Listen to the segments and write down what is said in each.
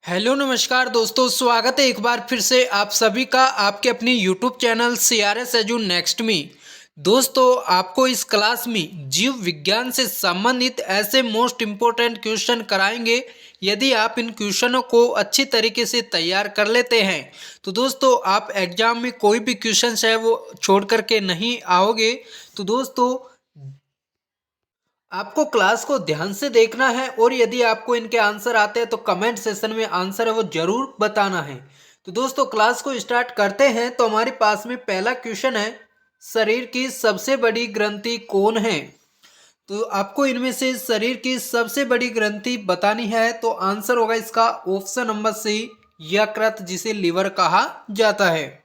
Hello नमस्कार दोस्तों, स्वागत है एक बार फिर से आप सभी का आपके अपने YouTube channel CRS edu next में। दोस्तों, आपको इस क्लास में जीव विज्ञान से संबंधित ऐसे मोस्ट इम्पोर्टेंट क्वेश्चन कराएंगे। यदि आप इन क्वेश्चनों को अच्छी तरीके से तैयार कर लेते हैं तो दोस्तों आप एग्जाम में कोई भी क्वेश्चन है वो छोड़ करके नहीं आओगे। तो दोस्तों आपको क्लास को ध्यान से देखना है और यदि आपको इनके आंसर आते हैं तो कमेंट सेशन में आंसर है वो जरूर बताना है। तो दोस्तों क्लास को स्टार्ट करते हैं। तो हमारे पास में पहला क्वेश्चन है, शरीर की सबसे बड़ी ग्रंथि कौन है? तो आपको इनमें से शरीर की सबसे बड़ी ग्रंथि बतानी है। तो आंसर होगा इसका ऑप्शन नंबर सी, यकृत, जिसे लिवर कहा जाता है।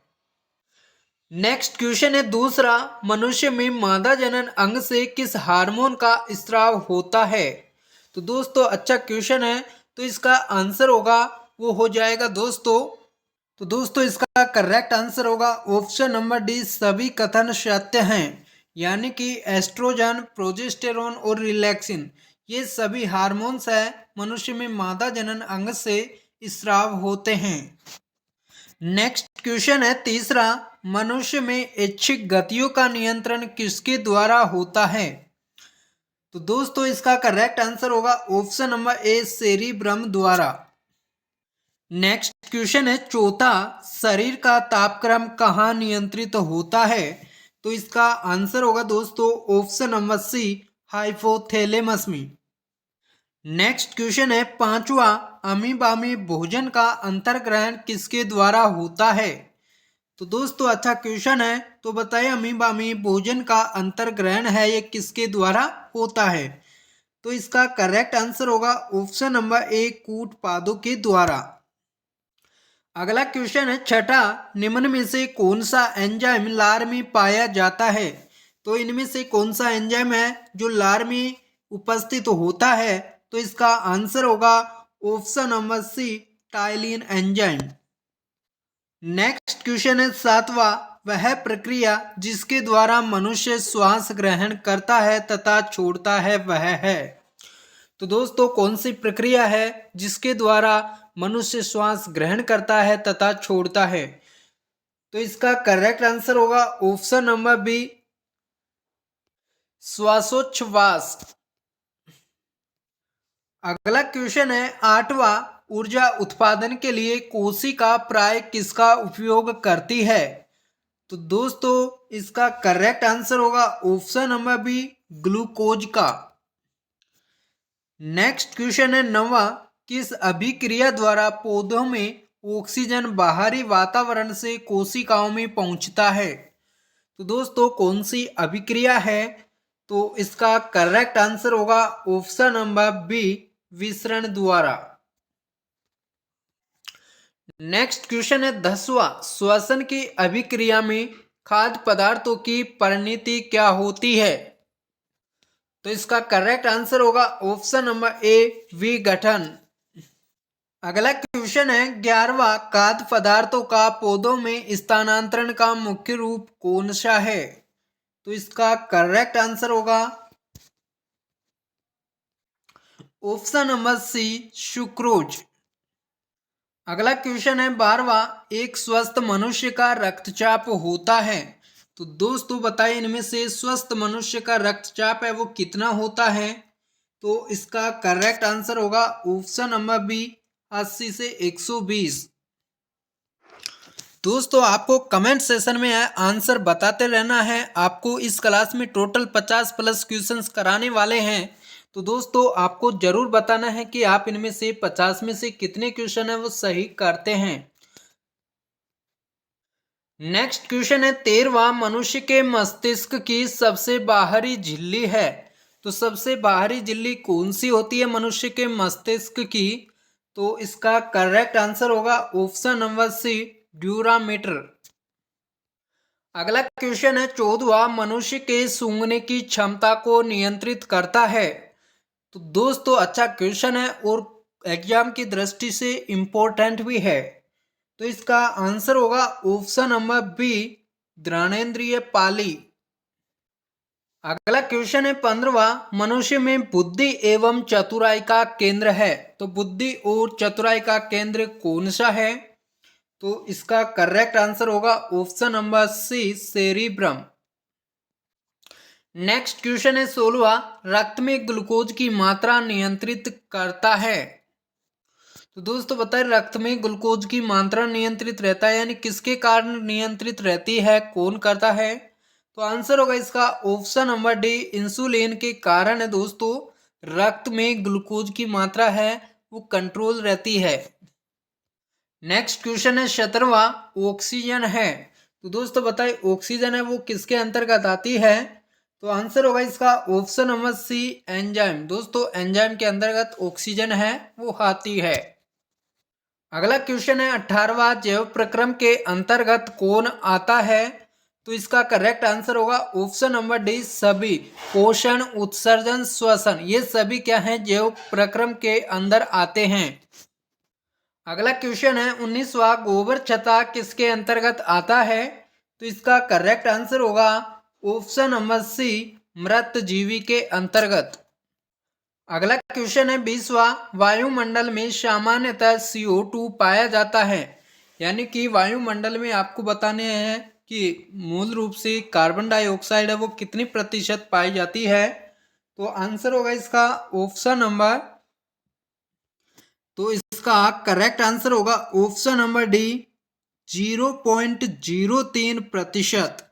नेक्स्ट क्वेश्चन है दूसरा, मनुष्य में मादा जनन अंग से किस हार्मोन का स्राव होता है? तो दोस्तों अच्छा क्वेश्चन है। तो इसका आंसर होगा वो हो जाएगा दोस्तों। तो दोस्तों इसका करेक्ट आंसर होगा ऑप्शन नंबर डी, सभी कथन सत्य हैं। यानी कि एस्ट्रोजन, प्रोजेस्टेरोन और रिलैक्सिन ये सभी हार्मोन्स है मनुष्य में मादा जनन अंग से स्राव होते हैं। नेक्स्ट क्वेश्चन है तीसरा, मनुष्य में ऐच्छिक गतियों का नियंत्रण किसके द्वारा होता है? तो दोस्तों इसका करेक्ट आंसर होगा ऑप्शन नंबर ए, सेरिब्रम द्वारा। नेक्स्ट क्वेश्चन है चौथा, शरीर का तापक्रम कहाँ नियंत्रित होता है? तो इसका आंसर होगा दोस्तों ऑप्शन नंबर सी, हाइपोथैलेमस में। नेक्स्ट क्वेश्चन है पांचवा, अमीबा में भोजन का अंतर्ग्रहण किसके द्वारा होता है? तो दोस्तों अच्छा क्वेश्चन है। तो बताइए अमीबा में भोजन का अंतर्ग्रहण है ये किसके द्वारा होता है? तो इसका करेक्ट आंसर होगा ऑप्शन नंबर ए, कूट पादों के द्वारा। अगला क्वेश्चन है छठा, निम्न में से कौन सा एंजाइम लार में पाया जाता है? तो इनमें से कौन सा एंजाइम है जो लार में उपस्थित होता है? तो इसका आंसर होगा option number C, ptyalin enzyme. Next question है सातवां, वह प्रक्रिया जिसके द्वारा मनुष्य श्वास ग्रहण करता है तथा छोड़ता है वह है? तो दोस्तों कौन सी प्रक्रिया है जिसके द्वारा मनुष्य श्वास ग्रहण करता है तथा छोड़ता है? तो इसका करेक्ट आंसर होगा ऑप्शन नंबर बी, श्वासोच्छ्वास। अगला क्वेश्चन है आठवां, ऊर्जा उत्पादन के लिए कोशिका प्राय किसका उपयोग करती है? तो दोस्तों इसका करेक्ट आंसर होगा ऑप्शन नंबर बी, ग्लूकोज का। नेक्स्ट क्वेश्चन है नवा, किस अभिक्रिया द्वारा पौधों में ऑक्सीजन बाहरी वातावरण से कोशिकाओं में पहुंचता है? तो दोस्तों कौन सी अभिक्रिया है? तो इसका करेक्ट आंसर होगा ऑप्शन नंबर बी, विसरण द्वारा। नेक्स्ट क्वेश्चन है दसवां, श्वसन की अभिक्रिया में खाद्य पदार्थों की परिणति क्या होती है? तो इसका करेक्ट आंसर होगा ऑप्शन नंबर ए, विघटन। अगला क्वेश्चन है 11वां, खाद्य पदार्थों का पौधों में स्थानांतरण का मुख्य रूप कौन सा है? तो इसका करेक्ट आंसर होगा ऑप्शन नंबर सी, सुक्रोज। अगला क्वेश्चन है 12वां, एक स्वस्थ मनुष्य का रक्तचाप होता है। तो दोस्तों बताइए इनमें से स्वस्थ मनुष्य का रक्तचाप है वो कितना होता है? तो इसका करेक्ट आंसर होगा ऑप्शन नंबर बी, 80 से 120। दोस्तों आपको कमेंट सेशन में आंसर बताते रहना है। आपको इस क्लास में टोटल 50 प्लस क्वेश्चंस कराने वाले हैं। तो दोस्तों आपको जरूर बताना है कि आप इनमें से 50 में से कितने क्वेश्चन है वो सही करते हैं। नेक्स्ट क्वेश्चन है 13वां, मनुष्य के मस्तिष्क की सबसे बाहरी झिल्ली है। तो सबसे बाहरी झिल्ली कौन सी होती है मनुष्य के मस्तिष्क की? तो इसका करेक्ट आंसर होगा ऑप्शन नंबर सी, ड्यूरामीटर। अगला क्वेश्चन है 14वां, मनुष्य के सूंघने की क्षमता को नियंत्रित करता है। तो दोस्तों अच्छा क्वेश्चन है और एग्जाम की दृष्टि से इम्पोर्टेंट भी है। तो इसका आंसर होगा ऑप्शन नंबर बी, घ्राणेंद्रिय पाली। अगला क्वेश्चन है 15वां, मनुष्य में बुद्धि एवं चतुराई का केंद्र है, तो बुद्धि और चतुराई का केंद्र कौन सा है? तो इसका करेक्ट आंसर होगा option number C, cerebrum. Next question है 16वां, रक्त में ग्लूकोज की मात्रा नियंत्रित करता है। तो दोस्तों बताएं, रक्त में ग्लूकोज की मात्रा नियंत्रित रहता है, यानी किसके कारण नियंत्रित रहती है, कौन करता है? तो आंसर होगा इसका ऑप्शन नंबर डी, इंसुलिन के कारण है दोस्तों रक्त में ग्लूकोज की मात्रा है वो कंट्रोल रहती है। नेक्स्ट क्वेश्चन है 17वां, ऑक्सीजन है, तो दोस्तों बताइए ऑक्सीजन है वो किसके अंतर्गत आती है? तो आंसर होगा इसका ऑप्शन नंबर सी, एंजाइम। दोस्तों एंजाइम के अंतर्गत ऑक्सीजन है वो आती है। अगला क्वेश्चन है 18वां, जैव प्रक्रम के अंतर्गत कौन आता है? तो इसका करेक्ट आंसर होगा ऑप्शन नंबर डी, सभी। पोषण, उत्सर्जन, श्वसन, ये सभी क्या हैं, जैव प्रक्रम के अंदर आते हैं। अगला क्वेश्चन है 19वां, गोबर छत्ता किसके अंतर्गत आता है? तो इसका करेक्ट आंसर होगा ऑप्शन नंबर सी, मृत जीवी के अंतर्गत। अगला क्वेश्चन है 20वां, वायुमंडल में सामान्यतः CO2 पाया जाता है, यानी कि वायुमंडल में आपको बताने हैं कि मूल रूप से कार्बन डाइऑक्साइड है वो कितनी प्रतिशत पाई जाती है? तो आंसर होगा इसका ऑप्शन नंबर, तो इसका करेक्ट आंसर होगा option number D, 0.03%।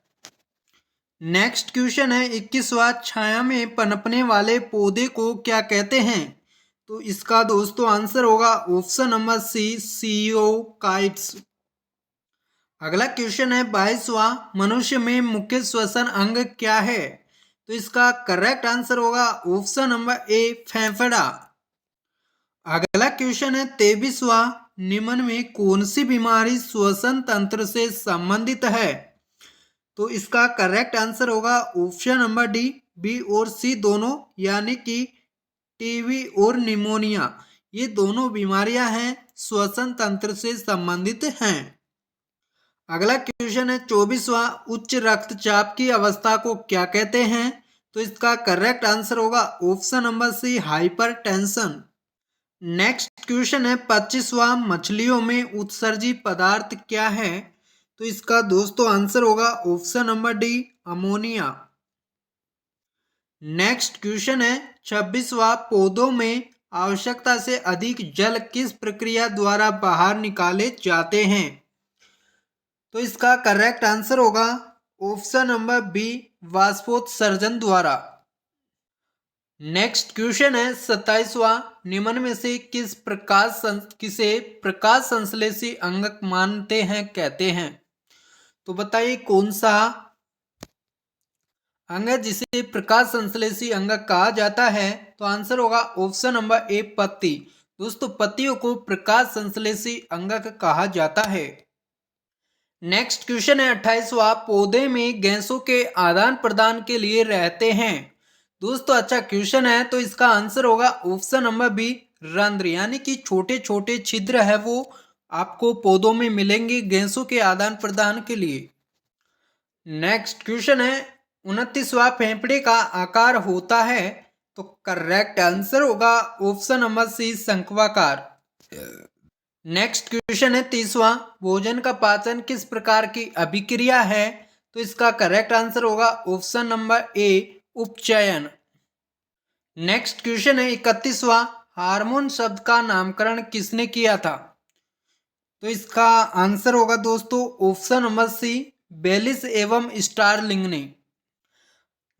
Next question है 21वां, छाया में पनपने वाले पौधे को क्या कहते हैं? तो इसका दोस्तों आंसर होगा ऑप्शन नंबर सी, सियोकाइट्स। अगला क्वेश्चन है 22वां, मनुष्य में मुख्य श्वसन अंग क्या है? तो इसका करेक्ट आंसर होगा ऑप्शन नंबर ए, फेफड़ा। अगला क्वेश्चन है 23वां, निम्न में कौन सी बीमारी श्वसन तंत्र से संबंधित है? तो इसका करेक्ट आंसर होगा ऑप्शन नंबर डी, बी और सी दोनों, यानी कि टीबी और निमोनिया, ये दोनों बीमारियां हैं श्वसन तंत्र से संबंधित हैं। अगला क्वेश्चन है 24वां, उच्च रक्तचाप की अवस्था को क्या कहते हैं? तो इसका करेक्ट आंसर होगा option number C, hypertension. Next question है 25वां, मछलियों में उत्सर्जी पदार्थ क्या है? तो इसका दोस्तों आंसर होगा option number D, ammonia. Next question है 26वां, पौधों में आवश्यकता से अधिक जल किस प्रक्रिया द्वारा बाहर निकाले जाते हैं? तो इसका करेक्ट आंसर होगा ऑप्शन नंबर बी, वाष्पोत्सर्जन द्वारा। नेक्स्ट क्वेश्चन है 27वां, निम्न में से किसे प्रकाश संश्लेषी अंग मानते हैं, कहते हैं? तो बताइए कौन सा अंग है जिसे प्रकाश संश्लेषी अंग कहा जाता है? तो आंसर होगा ऑप्शन नंबर ए, पत्ती। दोस्तों पत्तियों को प्रकाश संश्लेषी अंग कहा जाता है। नेक्स्ट क्वेश्चन है 28वां, पौधे में गैसों के आदान प्रदान के लिए रहते हैं। दोस्तों अच्छा क्वेश्चन है, तो इसका आंसर होगा ऑप्शन नंबर बी, रंध्र, यानी कि छोटे छोटे छिद्र है वो आपको पौधों में मिलेंगे गैसों के आदान प्रदान के लिए। नेक्स्ट क्वेश्चन है 29वां, फेफड़े का आकार होता है? तो करेक्ट आंसर होगा ऑप्शन नंबर सी, शंक्वाकार। नेक्स्ट क्वेश्चन है 30वां, भोजन का पाचन किस प्रकार की अभिक्रिया है? तो इसका करेक्ट आंसर होगा ऑप्शन नंबर ए, उपचयन। नेक्स्ट क्वेश्चन है 31वां, हार्मोन शब्द का नामकरण किसने किया था? तो इसका आंसर होगा दोस्तों ऑप्शन नंबर सी, बेलिस एवं स्टारलिंग ने।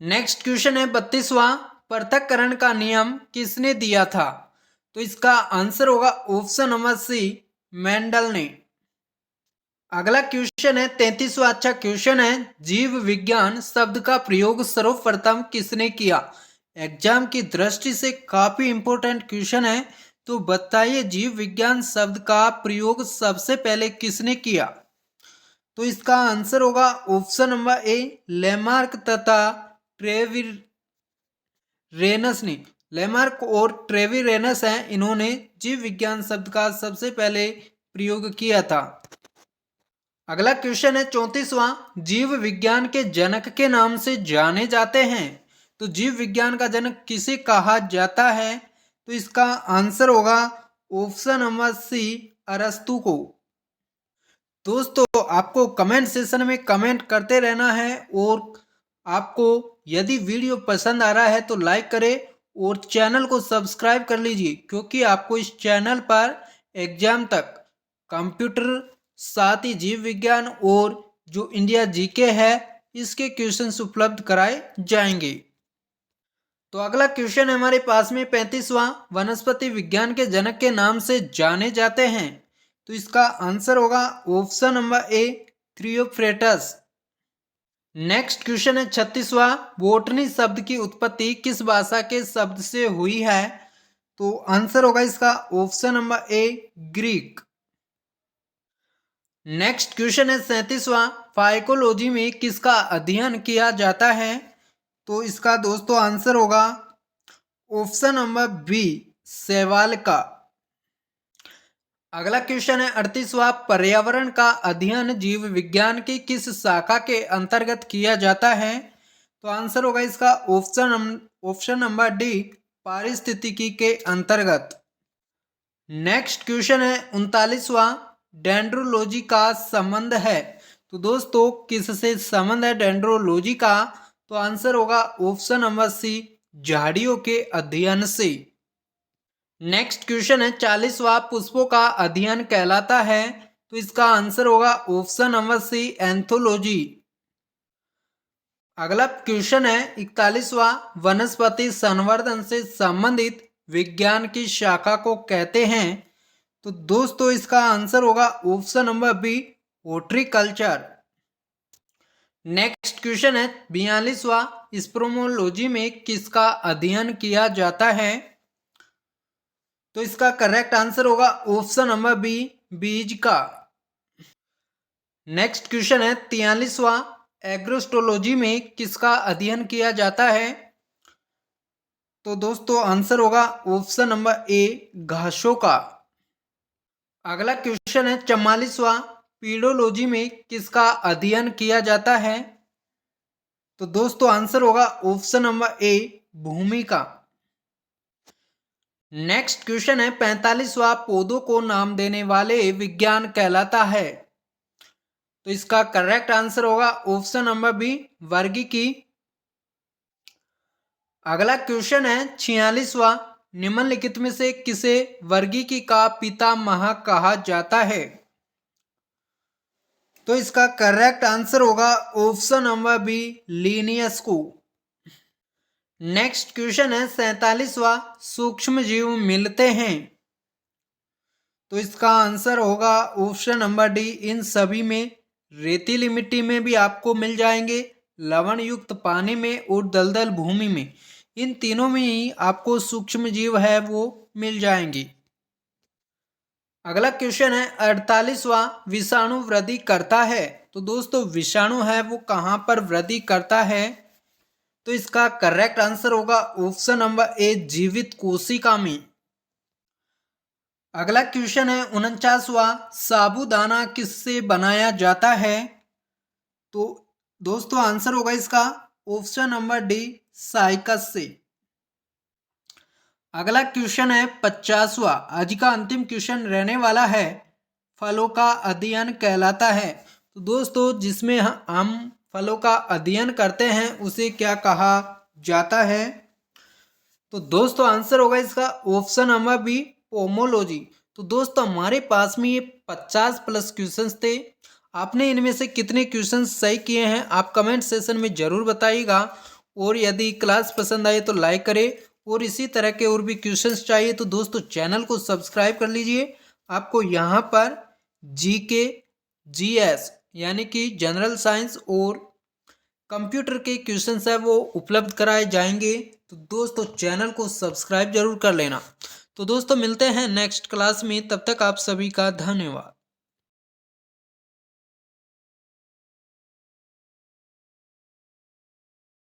नेक्स्ट क्वेश्चन है 32वां, पृथक्करण का नियम किसने दिया था? तो इसका आंसर होगा ऑप्शन नंबर सी, मेंडल ने। अगला क्वेश्चन है 33वां, अच्छा क्वेश्चन है, जीव विज्ञान शब्द का प्रयोग सर्वप्रथम किसने किया? एग्जाम की दृष्टि से काफी इंपॉर्टेंट क्वेश्चन है, तो बताइए जीव विज्ञान शब्द का प्रयोग सबसे पहले किसने किया? तो इसका आंसर होगा ऑप्शन नंबर ए, लेमार्क तथा ट्रेविरेनस ने। लेमार्क और ट्रेविरेनस हैं, इन्होंने जीव विज्ञान शब्द का सबसे पहले प्रयोग किया था। अगला क्वेश्चन है 34वां, जीव विज्ञान के जनक के नाम से जाने जाते हैं। तो जीव विज्ञान का जनक किसे कहा जाता है? तो इसका आंसर होगा ऑप्शन नंबर सी, अरस्तु को। दोस्तों आपको कमेंट सेशन में कमेंट करते रहना है और आपको यदि वीडियो पसंद आ रहा है तो लाइक करें और चैनल को सब्सक्राइब कर लीजिए, क्योंकि आपको इस चैनल पर एग्जाम तक कंप्यूटर, साथ ही जीव विज्ञान और जो इंडिया जीके है इसके क्वेश्चंस उपलब्ध कराए जाएंगे। तो अगला क्वेश्चन है हमारे पास में 35वां, वनस्पति विज्ञान के जनक के नाम से जाने जाते हैं। तो इसका आंसर होगा ऑप्शन नंबर ए, क्रियोफ्रेटस। नेक्स्ट क्वेश्चन है 36वां, बोटनी शब्द की उत्पत्ति किस भाषा के शब्द से हुई है? तो आंसर होगा इसका ऑप्शन नंबर ए, ग्रीक। नेक्स्ट क्वेश्चन है 37वां, फाइकोलॉजी में किसका अध्ययन किया जाता है? तो इसका दोस्तों आंसर होगा ऑप्शन नंबर बी, शैवाल का। अगला क्वेश्चन है 38वां, पर्यावरण का अध्ययन जीव विज्ञान की किस शाखा के अंतर्गत किया जाता है? तो आंसर होगा इसका ऑप्शन नंबर डी, पारिस्थितिकी के अंतर्गत। नेक्स्ट क्वेश्चन है 39वां, डेंड्रोलॉजी का संबंध है। तो दोस्तों किससे संबंध है डेंड्रोलॉजी का? तो आंसर होगा ऑप्शन नंबर सी, झाड़ियों के अध्ययन से। नेक्स्ट क्वेश्चन है 40वां, पुष्पों का अध्ययन कहलाता है। तो इसका आंसर होगा ऑप्शन नंबर सी, एंथोलॉजी। अगला क्वेश्चन है 41वां, वनस्पति संवर्धन से संबंधित विज्ञान की शाखा को कहते हैं। तो दोस्तों इसका आंसर होगा option number B, horticulture. Next question है 42वां, स्पोमोलॉजी में किसका अध्ययन किया जाता है? तो इसका करेक्ट आंसर होगा ऑप्शन नंबर बी, बीज का। नेक्स्ट क्वेश्चन है 43वां, एग्रोस्टोलॉजी में किसका अध्ययन किया जाता है? तो दोस्तों आंसर होगा ऑप्शन नंबर ए, घासों का। अगला क्वेश्चन है 44वां, पीडोलॉजी में किसका अध्ययन किया जाता है? तो दोस्तों आंसर होगा ऑप्शन नंबर ए, भूमि का। नेक्स्ट क्वेश्चन है 45वां, पौधों को नाम देने वाले विज्ञान कहलाता है। तो इसका करेक्ट आंसर होगा ऑप्शन नंबर बी, वर्गीकी। अगला क्वेश्चन है 46वां, निम्नलिखित में से किसे वर्गीकी का पितामह कहा जाता है? तो इसका करेक्ट आंसर होगा ऑप्शन नंबर बी, लीनियस को। नेक्स्ट क्वेश्चन है 47वां, सूक्ष्म जीव मिलते हैं। तो इसका आंसर होगा ऑप्शन नंबर डी, इन सभी में। रेतीली मिट्टी में भी आपको मिल जाएंगे, लवण युक्त पानी में और दलदल भूमि में, इन तीनों में ही आपको सूक्ष्म जीव है वो मिल जाएंगी। अगला क्वेश्चन है 48वां, विषाणु वृद्धि करता है। तो दोस्तों विषाणु है वो कहाँ पर वृद्धि करता है? तो इसका करेक्ट आंसर होगा ऑप्शन नंबर ए, जीवित कोशिका में। अगला क्वेश्चन है 49वां, साबूदाना किससे बनाया जाता है? तो दोस्तों आंसर होगा इसका ऑप्शन नंबर डी, साइकस से। अगला क्वेश्चन है 50वां, आज का अंतिम क्वेश्चन रहने वाला है, फलों का अध्ययन कहलाता है। तो दोस्तों जिसमें हम फलों का अध्ययन करते हैं उसे क्या कहा जाता है? तो दोस्तों आंसर होगा इसका ऑप्शन नंबर बी, पोमोलॉजी। तो दोस्तों हमारे पास में ये 50+ क्वेश्चंस थे। आपने इनमें से कितने क्वेश्चंस सही किए हैं आप कमेंट सेशन में ज़रूर बताइएगा। और यदि क्लास पसंद आए तो लाइक करें, और इसी तरह के और भी क्वेश्चंस चाहिए तो दोस्तों चैनल को सब्सक्राइब कर लीजिए। आपको यहाँ पर जीके, जीएस यानी कि जनरल साइंस और कंप्यूटर के क्वेश्चंस है वो उपलब्ध कराए जाएंगे। तो दोस्तों चैनल को सब्सक्राइब जरूर कर लेना। तो दोस्तों मिलते हैं नेक्स्ट क्लास में, तब तक आप सभी का धन्यवाद।